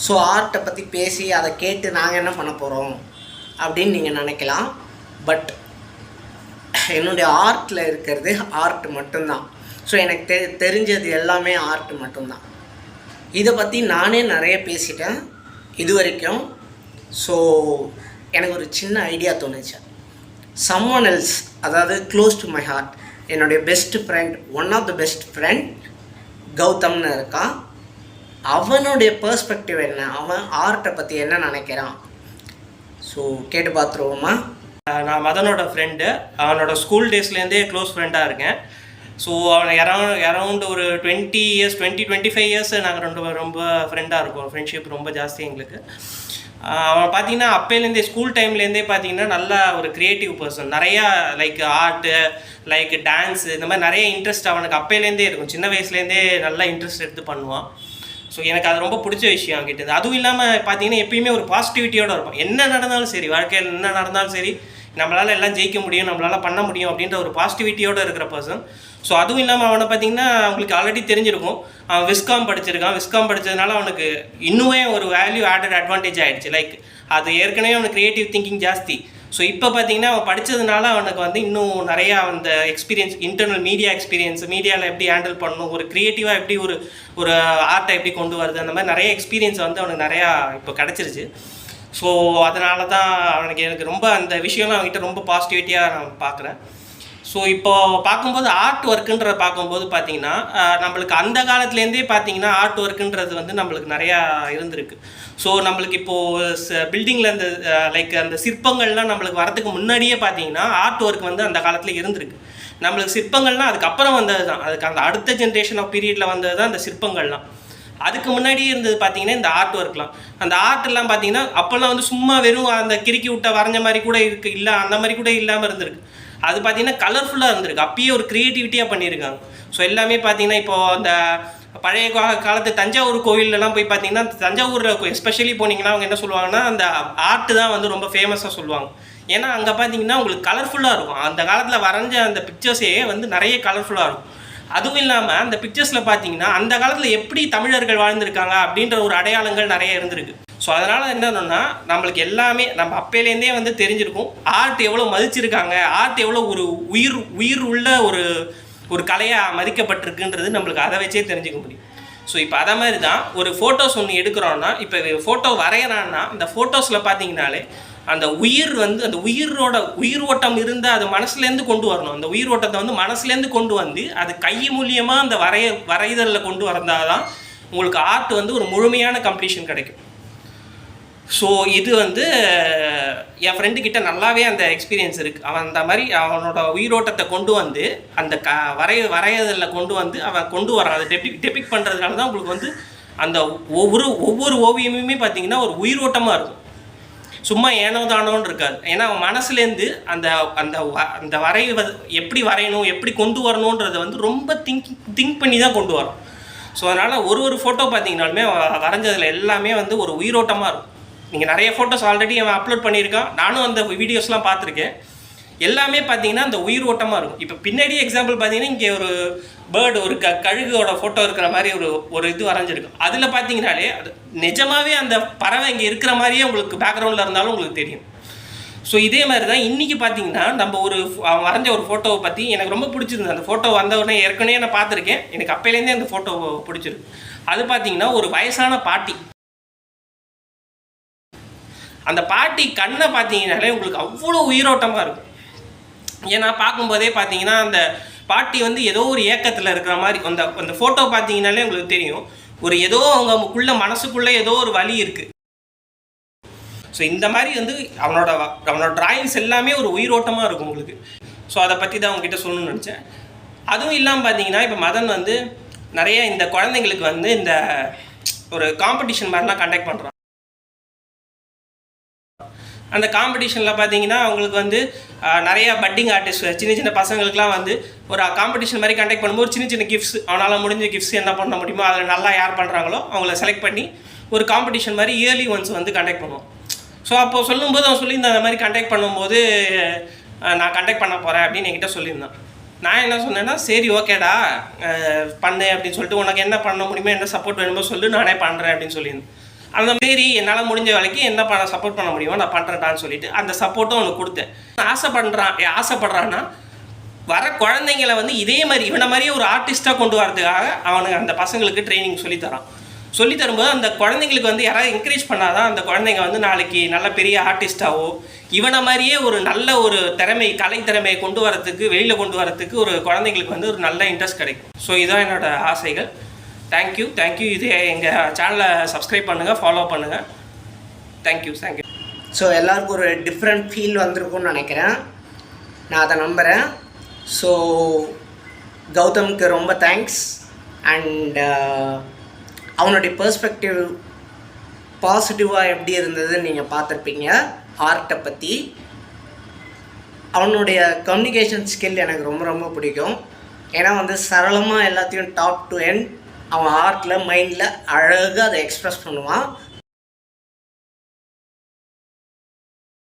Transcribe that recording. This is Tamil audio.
ஸோ ஆர்ட்டை பற்றி பேசி அதை கேட்டு நாங்கள் என்ன பண்ண போகிறோம் அப்படின்னு நீங்கள் நினைக்கலாம். பட் என்னுடைய ஆர்ட்டில் இருக்கிறது ஆர்ட் மட்டும்தான். ஸோ எனக்கு தெரிஞ்சது எல்லாமே ஆர்ட் மட்டும்தான். இதை பற்றி நானே நிறைய பேசிட்டேன் இது வரைக்கும். ஸோ எனக்கு ஒரு சின்ன ஐடியா தோணுச்சு. சம்ஒன் எல்ஸ், அதாவது க்ளோஸ் டு மை ஹார்ட், என்னுடைய best friend, one of the best friend கௌதம்னு இருக்கான். அவனுடைய பெர்ஸ்பெக்டிவ் என்ன, அவன் ஆர்ட்டை பற்றி என்ன நினைக்கிறான், ஸோ கேட்டு பார்த்துருவோமா? நான் மதனோட ஃப்ரெண்டு, அவனோட ஸ்கூல் டேஸ்லேருந்தே க்ளோஸ் ஃப்ரெண்டாக இருக்கேன். ஸோ அவனை அரௌண்ட் ஒரு 25 இயர்ஸ் நாங்கள் ரொம்ப ஃப்ரெண்டாக இருக்கோம். ஃப்ரெண்ட்ஷிப் ரொம்ப ஜாஸ்தி எங்களுக்கு. அவன் பார்த்தீங்கன்னா அப்போலேருந்தே ஸ்கூல் டைம்லேருந்தே பார்த்தீங்கன்னா நல்லா ஒரு க்ரியேட்டிவ் பர்சன். நிறையா லைக் ஆர்ட்டு, லைக் டான்ஸு, இந்த மாதிரி நிறைய இன்ட்ரெஸ்ட் அவனுக்கு அப்போலேருந்தே இருக்கும். சின்ன வயசுலேருந்தே நல்லா இன்ட்ரெஸ்ட் எடுத்து பண்ணுவான். ஸோ எனக்கு அது ரொம்ப பிடிச்ச விஷயம் அவன்கிட்ட. அதுவும் இல்லாமல் பார்த்தீங்கன்னா எப்பயுமே ஒரு பாசிட்டிவிட்டியோடு இருக்கும். என்ன நடந்தாலும் சரி, வாழ்க்கையில் என்ன நடந்தாலும் சரி, நம்மளால் எல்லாம் ஜெயிக்க முடியும், நம்மளால் பண்ண முடியும் அப்படின்ற ஒரு பாசிட்டிவிட்டியோடு இருக்கிற பர்சன். ஸோ அதுவும் இல்லாமல் அவனை பார்த்திங்கன்னா அவங்களுக்கு ஆல்ரெடி தெரிஞ்சிருக்கும், அவன் விஸ்காம் படிச்சிருக்கான். விஸ்காம் படித்ததுனால அவனுக்கு இன்னுமே ஒரு வேல்யூ ஆடட் அட்வான்டேஜ் ஆகிடுச்சு. லைக் அது ஏற்கனவே அவனுக்கு க்ரியேட்டிவ் திங்கிங் ஜாஸ்தி. ஸோ இப்போ பார்த்திங்கன்னா அவன் படித்ததுனால அவனுக்கு வந்து இன்னும் நிறையா அந்த எக்ஸ்பீரியன்ஸ், இன்டர்னல் மீடியா எக்ஸ்பீரியன்ஸ், மீடியாவில் எப்படி ஹேண்டில் பண்ணணும், ஒரு க்ரியேட்டிவாக எப்படி ஒரு ஆர்ட்டை எப்படி கொண்டு வருது, அந்த மாதிரி நிறைய எக்ஸ்பீரியன்ஸ் வந்து அவனுக்கு நிறையா இப்போ கிடச்சிருச்சு. ஸோ அதனால தான் எனக்கு ரொம்ப அந்த விஷயம்லாம் அவங்ககிட்ட ரொம்ப பாசிட்டிவிட்டியாக நான் பார்க்குறேன். ஸோ இப்போது பார்க்கும்போது ஆர்ட் ஒர்க்குன்றதை பார்க்கும்போது பார்த்திங்கன்னா நம்மளுக்கு அந்த காலத்துலேருந்தே பார்த்திங்கன்னா ஆர்ட் ஒர்க்குன்றது வந்து நம்மளுக்கு நிறையா இருந்திருக்கு. ஸோ நம்மளுக்கு இப்போது பில்டிங்கில் இந்த லைக் அந்த சிற்பங்கள்லாம் நம்மளுக்கு வரதுக்கு முன்னாடியே பார்த்திங்கன்னா ஆர்ட் ஒர்க் வந்து அந்த காலத்தில் இருந்திருக்கு. நம்மளுக்கு சிற்பங்கள்லாம் அதுக்கப்புறம் வந்தது தான், அதுக்கு அந்த அடுத்த ஜென்ரேஷன் ஆஃப் பீரியடில் வந்தது தான் அந்த சிற்பங்கள்லாம். அதுக்கு முன்னாடியே இருந்தது பார்த்திங்கன்னா இந்த ஆர்ட் ஒர்க்லாம். அந்த ஆர்ட்லாம் பார்த்திங்கன்னா அப்போல்லாம் வந்து சும்மா வெறும் அந்த கிறுக்கி விட்ட வரைஞ்ச மாதிரி கூட இருக்குது, இல்லை அந்த மாதிரி கூட இல்லாமல் இருந்திருக்கு. அது பார்த்திங்கன்னா கலர்ஃபுல்லாக இருந்திருக்கு, அப்பயே ஒரு க்ரியேட்டிவிட்டியாக பண்ணியிருக்காங்க. ஸோ எல்லாமே பார்த்திங்கன்னா இப்போது அந்த பழைய காலத்து தஞ்சாவூர் கோவிலெலாம் போய் பார்த்திங்கன்னா தஞ்சாவூரில் எஸ்பெஷலி போனீங்கன்னா அவங்க என்ன சொல்லுவாங்கன்னா அந்த ஆர்ட்டு தான் வந்து ரொம்ப ஃபேமஸாக சொல்லுவாங்க. ஏன்னா அங்கே பார்த்திங்கன்னா உங்களுக்கு கலர்ஃபுல்லாக இருக்கும். அந்த காலத்தில் வரைஞ்ச அந்த பிக்சர்ஸே வந்து நிறைய கலர்ஃபுல்லாக இருக்கும். அதுவும் இல்லாமல் அந்த பிக்சர்ஸில் பார்த்தீங்கன்னா அந்த காலத்தில் எப்படி தமிழர்கள் வாழ்ந்திருக்காங்க அப்படின்ற ஒரு அடையாளங்கள் நிறைய இருந்திருக்கு. ஸோ அதனால் என்னன்னா நம்மளுக்கு எல்லாமே நம்ம அப்போலேருந்தே வந்து தெரிஞ்சிருக்கும் ஆர்ட் எவ்வளோ மதிச்சிருக்காங்க, ஆர்ட் எவ்வளோ ஒரு உயிர் உள்ள ஒரு கலையாக மதிக்கப்பட்டிருக்குன்றது நம்மளுக்கு அதை வச்சே தெரிஞ்சுக்க முடியும். ஸோ இப்போ அதை மாதிரி தான் ஒரு ஃபோட்டோஸ் ஒன்று எடுக்கிறோன்னா, இப்போ ஃபோட்டோ வரைகிறான்னா அந்த ஃபோட்டோஸில் பார்த்தீங்கன்னாலே அந்த உயிர் வந்து அந்த உயிர் ஓட்டம் இருந்து அது மனசுலேருந்து கொண்டு வரணும். அந்த உயிர் ஓட்டத்தை வந்து மனசுலேருந்து கொண்டு வந்து அது கை மூலியமாக அந்த வரைதலில் கொண்டு வந்தால் தான் உங்களுக்கு ஆர்ட் வந்து ஒரு முழுமையான கம்ப்ளீஷன் கிடைக்கும். ஸோ இது வந்து என் ஃப்ரெண்டுக்கிட்ட நல்லாவே அந்த எக்ஸ்பீரியன்ஸ் இருக்குது. அவன் அந்த மாதிரி அவனோட உயிரோட்டத்தை கொண்டு வந்து அந்த வரையதலில் கொண்டு வந்து அவன் கொண்டு வரான். அதை டெபிக் பண்ணுறதுனால தான் உங்களுக்கு வந்து அந்த ஒவ்வொரு ஓவியமுமே பார்த்திங்கன்னா ஒரு உயிரோட்டமாக இருக்கும், சும்மா ஏனோ தானோன்னு இருக்காது. ஏன்னா அவன் மனசுலேருந்து அந்த அந்த அந்த எப்படி வரையணும், எப்படி கொண்டு வரணுன்றதை வந்து ரொம்ப திங்க் பண்ணி தான் கொண்டு வரோம். ஸோ அதனால் ஒரு ஃபோட்டோ பார்த்தீங்கன்னாலுமே வரைஞ்சதில் எல்லாமே வந்து ஒரு உயிரோட்டமாக இருக்கும். நீங்கள் நிறைய ஃபோட்டோஸ் ஆல்ரெடி அவன் அப்லோட் பண்ணியிருக்கான், நானும் அந்த வீடியோஸ்லாம் பார்த்துருக்கேன். எல்லாமே பார்த்தீங்கன்னா அந்த உயிர் ஓட்டமாக இருக்கும். இப்போ பின்னாடி எக்ஸாம்பிள் பார்த்தீங்கன்னா இங்கே ஒரு பேர்டு, ஒரு கழுகோட ஃபோட்டோ இருக்கிற மாதிரி ஒரு இது வரைஞ்சிருக்கும். அதில் பார்த்தீங்கன்னாலே அது நிஜமாகவே அந்த பறவை இங்கே இருக்கிற மாதிரியே உங்களுக்கு பேக்ரவுண்டில் இருந்தாலும் உங்களுக்கு தெரியும். ஸோ இதே மாதிரி தான் இன்றைக்கி பார்த்தீங்கன்னா நம்ம அவன் வரைஞ்ச ஒரு ஃபோட்டோவை பற்றி எனக்கு ரொம்ப பிடிச்சிருந்தது. அந்த ஃபோட்டோ வந்தவுடனே ஏற்கனவே நான் பார்த்துருக்கேன், எனக்கு அப்போலேருந்தே அந்த ஃபோட்டோ பிடிச்சிருக்கு. அது பார்த்தீங்கன்னா ஒரு வயசான பாட்டி. அந்த பாட்டி கண்ணை பார்த்தீங்கன்னாலே உங்களுக்கு அவ்வளோ உயிரோட்டமாக இருக்கும். ஏன்னா பார்க்கும்போதே பார்த்தீங்கன்னா அந்த பாட்டி வந்து ஏதோ ஒரு ஏக்கத்தில் இருக்கிற மாதிரி அந்த ஃபோட்டோ பார்த்தீங்கன்னாலே உங்களுக்கு தெரியும், ஒரு ஏதோ அவங்களுக்குள்ள மனசுக்குள்ளே ஏதோ ஒரு வலி இருக்குது. ஸோ இந்த மாதிரி வந்து அவனோட டிராயிங்ஸ் எல்லாமே ஒரு உயிரோட்டமாக இருக்கும் உங்களுக்கு. ஸோ அதை பற்றி தான் அவங்ககிட்ட சொல்லணும்னு நினச்சேன். அதுவும் இல்லாமல் பார்த்தீங்கன்னா இப்போ மதன் வந்து நிறைய இந்த குழந்தைங்களுக்கு வந்து இந்த ஒரு காம்படிஷன் மாதிரிலாம் கண்டக்ட் பண்ணுறான். அந்த காம்படிஷனில் பார்த்தீங்கன்னா அவங்களுக்கு வந்து நிறையா பட்டிங் ஆர்டிஸ்ட் சின்ன பசங்களுக்குலாம் வந்து ஒரு காம்படிஷன் மாதிரி கண்டக்ட் பண்ணும்போது சின்ன கிஃப்ட்ஸ், அவனால் முடிஞ்ச கிஃப்ட்ஸ் என்ன பண்ண முடியுமோ அதில் நல்லா யார் பண்ணுறாங்களோ அவங்கள செலக்ட் பண்ணி ஒரு காம்படிஷன் மாதிரி இயர்லி ஒன்ஸ் வந்து கண்டக்ட் பண்ணுவோம். ஸோ அப்போது சொல்லும்போது அவன் சொல்லியிருந்தான், அந்த மாதிரி கண்டக்ட் பண்ணும்போது நான் கண்டக்ட் பண்ண போகிறேன் அப்படின்னு என்கிட்ட சொல்லியிருந்தான். நான் என்ன சொன்னேன்னா, சரி ஓகேடா பண்ணு அப்படின்னு சொல்லிட்டு, உனக்கு என்ன பண்ண முடியுமோ என்ன சப்போர்ட் வேணுமோ சொல்லு, நானே பண்ணுறேன் அப்படின்னு சொல்லியிருந்தேன். அந்த மாரி என்னால் முடிஞ்ச வேலைக்கு என்ன சப்போர்ட் பண்ண முடியுமோ நான் பண்ணுறேன்டான்னு சொல்லிட்டு அந்த சப்போர்ட்டும் அவனுக்கு கொடுத்தேன். ஆசைப்படுறான்னா வர குழந்தைங்களை வந்து இதே மாதிரி இவனை மாதிரியே ஒரு ஆர்டிஸ்ட்டாக கொண்டு வரதுக்காக அவனுக்கு அந்த பசங்களுக்கு ட்ரைனிங் சொல்லித்தரான். சொல்லி தரும்போது அந்த குழந்தைங்களுக்கு வந்து யாராவது என்கரேஜ் பண்ணாதான் அந்த குழந்தைங்க வந்து நாளைக்கு நல்ல பெரிய ஆர்டிஸ்டாவோ இவனை மாதிரியே ஒரு நல்ல ஒரு கலை திறமையை கொண்டு வரத்துக்கு வெளியில் கொண்டு வரத்துக்கு ஒரு குழந்தைங்களுக்கு வந்து ஒரு நல்ல இன்ட்ரெஸ்ட் கிடைக்கும். ஸோ இதுதான் என்னோடய ஆசைகள். தேங்க்யூ. இது எங்கள் சேனலை சப்ஸ்கிரைப் பண்ணுங்கள், ஃபாலோ பண்ணுங்கள். தேங்க்யூ. ஸோ எல்லாருக்கும் ஒரு டிஃப்ரெண்ட் ஃபீல் வந்திருக்கும்னு நினைக்கிறேன், நான் அதை நம்புகிறேன். ஸோ கௌதமுக்கு ரொம்ப தேங்க்ஸ். அண்ட் அவனுடைய பெர்ஸ்பெக்டிவ் பாசிட்டிவாக எப்படி இருந்ததுன்னு நீங்கள் பார்த்துருப்பீங்க ஆர்ட்டை பற்றி. அவனுடைய கம்யூனிகேஷன் ஸ்கில் எனக்கு ரொம்ப ரொம்ப பிடிக்கும். ஏன்னா வந்து சரளமாக எல்லாத்தையும் டாப் டு எண்ட் அவன் ஆர்ட்டில் மைண்டில் அழகாக அதை எக்ஸ்ப்ரெஸ் பண்ணுவான்.